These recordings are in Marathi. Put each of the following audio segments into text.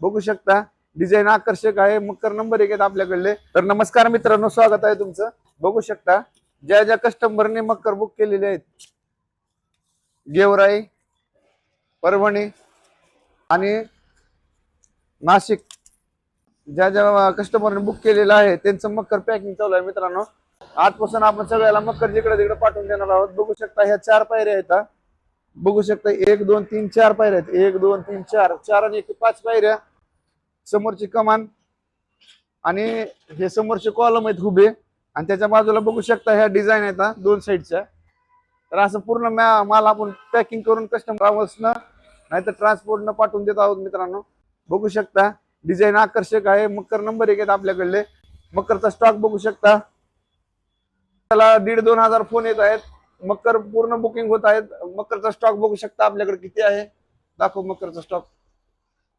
बघू शकता डिझाईन आकर्षक आहे, मकर नंबर 1 आहेत आपल्याकडले। तर नमस्कार मित्रांनो, स्वागत आहे तुमचं। बघू शकता ज्या ज्या कस्टमरने मकर बुक केलेले आहेत, गेवराई, परभणी आणि नाशिक, ज्या ज्या कस्टमरने बुक केलेलं आहे त्यांचं मकर पॅकिंग चालू आहे मित्रांनो। आजपासून आपण सगळ्याला मकर जिकडे तिकडे पाठवून देणार आहोत। बघू शकता ह्या 4 पायऱ्या आहेत। बघू शकता 1 2 3 4 पायऱ्या आहेत। 1 2 3 4 4 आणि 5 पायऱ्या, समोरची कमान आणि हे समोरचे कॉलम आहेत उभे, आणि त्याच्या बाजूला बघू शकता ह्या डिझाईन आहेत दोन साईडच्या। तर असं पूर्ण माल आपण पॅकिंग करून कस्टमरला नाहीतर ट्रान्सपोर्टनं पाठवून देत आहोत मित्रांनो। बघू शकता डिझाईन आकर्षक आहे, मकर नंबर 1 आहेत आपल्याकडले। मकरचा स्टॉक बघू शकता, त्याला 1,500-2,000 हजार फोन येत आहेत। मकर पूर्ण बुकिंग होत आहेत। मकरचा स्टॉक बघू शकता आपल्याकडे किती आहे, दाखव मकरचा स्टॉक।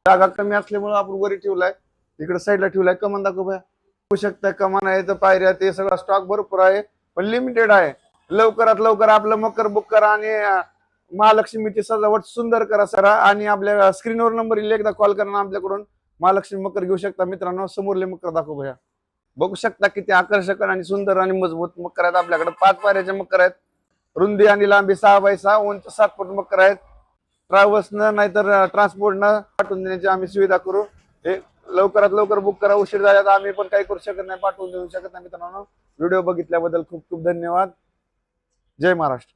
जागा कमी असल्यामुळे आपण वरी ठेवलाय, इकडे साईडला ठेवलाय। कमान दाखव बघा, बघू शकता कमान आहे, तर पायऱ्या, ते सगळा स्टॉक भरपूर आहे, पण लिमिटेड आहे। लवकरात लवकर आपलं मकर बुक करा आणि महालक्ष्मीची सजावट सुंदर करा सरा, आणि आपल्या स्क्रीनवर नंबर येईल, एकदा कॉल करा, आपल्याकडून महालक्ष्मी मकर घेऊ शकता मित्रांनो। समोरले मकर दाखव भैया, बघू शकता किती आकर्षक आणि सुंदर आणि मजबूत मकर आहेत आपल्याकडे। 5 पायऱ्याचे मकर आहेत, रुंदी आणि लांबी 6 बाय 6, उंच 7 फूट मकर आहेत। ट्रॅव्हल्सनं नाहीतर ट्रान्सपोर्टनं पाठवून देण्याची आम्ही सुविधा करू। हे लवकरात लवकर बुक करा, उशीर झाला तर आम्ही पण काही करू शकत नाही, पाठवून देऊ शकत नाही मित्रांनो। व्हिडिओ बघितल्याबद्दल खूप खूप धन्यवाद। जय महाराष्ट्र।